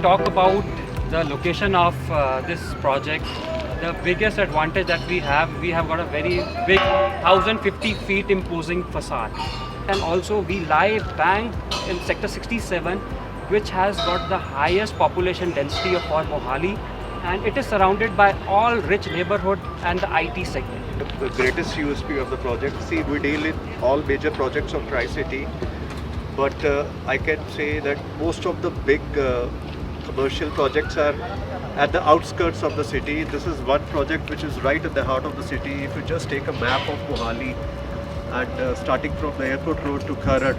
talk about the location of this project, the biggest advantage that we have got a very big 1050 feet imposing facade. And also we lie bang in sector 67, which has got the highest population density of all Mohali, and it is surrounded by all rich neighborhood and the IT segment. The greatest USP of the project, see, we deal in all major projects of Tri-City, but I can say that most of the big commercial projects are at the outskirts of the city. This is one project which is right at the heart of the city. If you just take a map of Mohali and starting from the airport road to Kharad,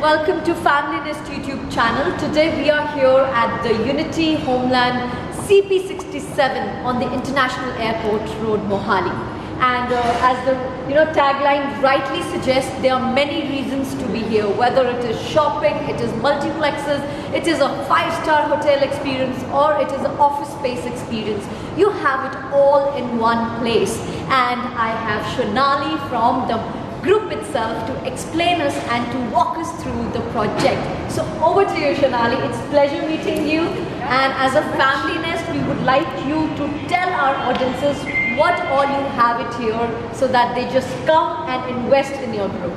welcome to Family Nest YouTube channel. Today we are here at the Unity Homeland CP67 on the International Airport Road, Mohali. And as the tagline rightly suggests, there are many reasons to be here. Whether it is shopping, it is multiplexes, it is a 5-star hotel experience, or it is an office space experience. You have it all in one place. And I have Shonali from the group itself to explain us and to walk us through the project. So over to you, Shonali. It's a pleasure meeting you. And as a family nest, we would like you to tell our audiences what all you have it here so that they just come and invest in your group.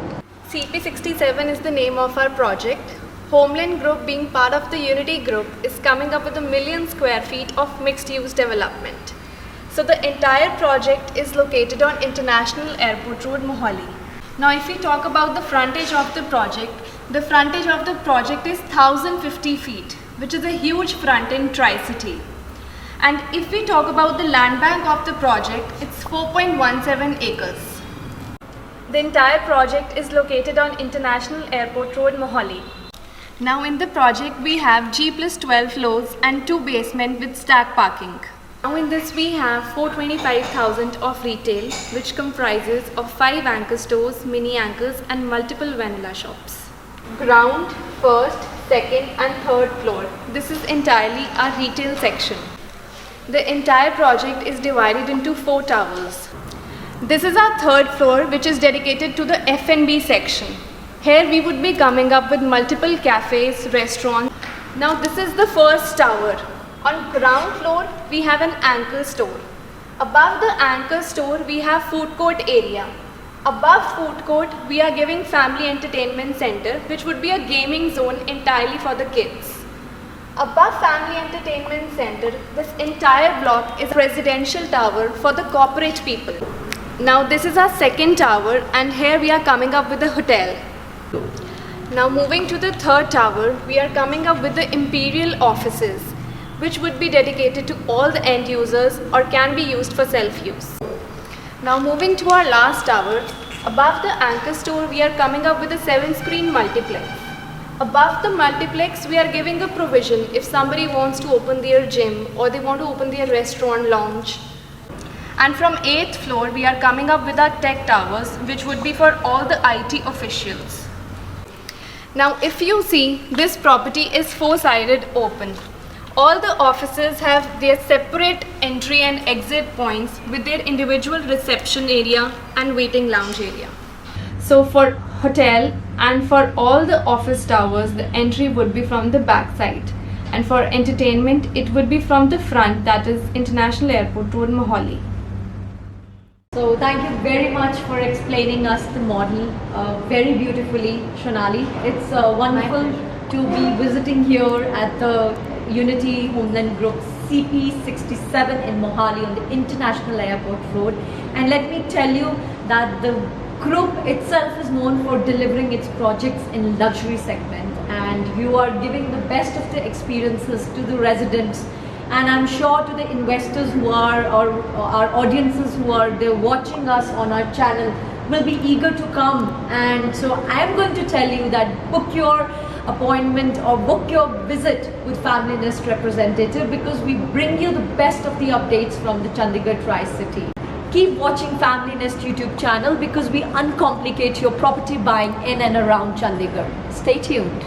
CP67 is the name of our project. Homeland Group, being part of the Unity Group, is coming up with 1 million square feet of mixed-use development. So the entire project is located on International Airport Road, Mohali. Now if we talk about the frontage of the project is 1050 feet, which is a huge front in Tri-City. And if we talk about the land bank of the project, it's 4.17 acres. The entire project is located on International Airport Road, Mohali. Now in the project we have G+12 floors and 2 basements with stack parking. Now in this we have 425,000 of retail, which comprises of 5 anchor stores, mini anchors and multiple vanilla shops. Ground, first, second and third floor. This is entirely our retail section. The entire project is divided into 4 towers. This is our third floor, which is dedicated to the F&B section. Here we would be coming up with multiple cafes, restaurants. Now this is the first tower. On ground floor, we have an anchor store. Above the anchor store, we have food court area. Above food court, we are giving family entertainment center, which would be a gaming zone entirely for the kids. Above family entertainment center, this entire block is a residential tower for the corporate people. Now this is our second tower, and here we are coming up with a hotel. Now moving to the third tower, we are coming up with the Imperial offices, which would be dedicated to all the end users or can be used for self-use. Now moving to our last tower, above the anchor store we are coming up with a 7-screen multiplex. Above the multiplex we are giving a provision if somebody wants to open their gym or they want to open their restaurant lounge. And from 8th floor we are coming up with our tech towers, which would be for all the IT officials. Now if you see, this property is 4-sided open. All the offices have their separate entry and exit points with their individual reception area and waiting lounge area. So for hotel and for all the office towers, the entry would be from the back side. And for entertainment, it would be from the front, that is International Airport Road, Mohali. So thank you very much for explaining us the model very beautifully, Shonali. It's wonderful to be visiting here at the Unity Homeland Group CP67 in Mohali on the International Airport Road. And let me tell you that the Group itself is known for delivering its projects in luxury segment, and you are giving the best of the experiences to the residents, and I'm sure to the investors who are, or our audiences who are there watching us on our channel, will be eager to come. And so I am going to tell you that book your appointment or book your visit with Family Nest representative, because we bring you the best of the updates from the Chandigarh Tri-City. Keep watching Family Nest YouTube channel, because we uncomplicate your property buying in and around Chandigarh. Stay tuned.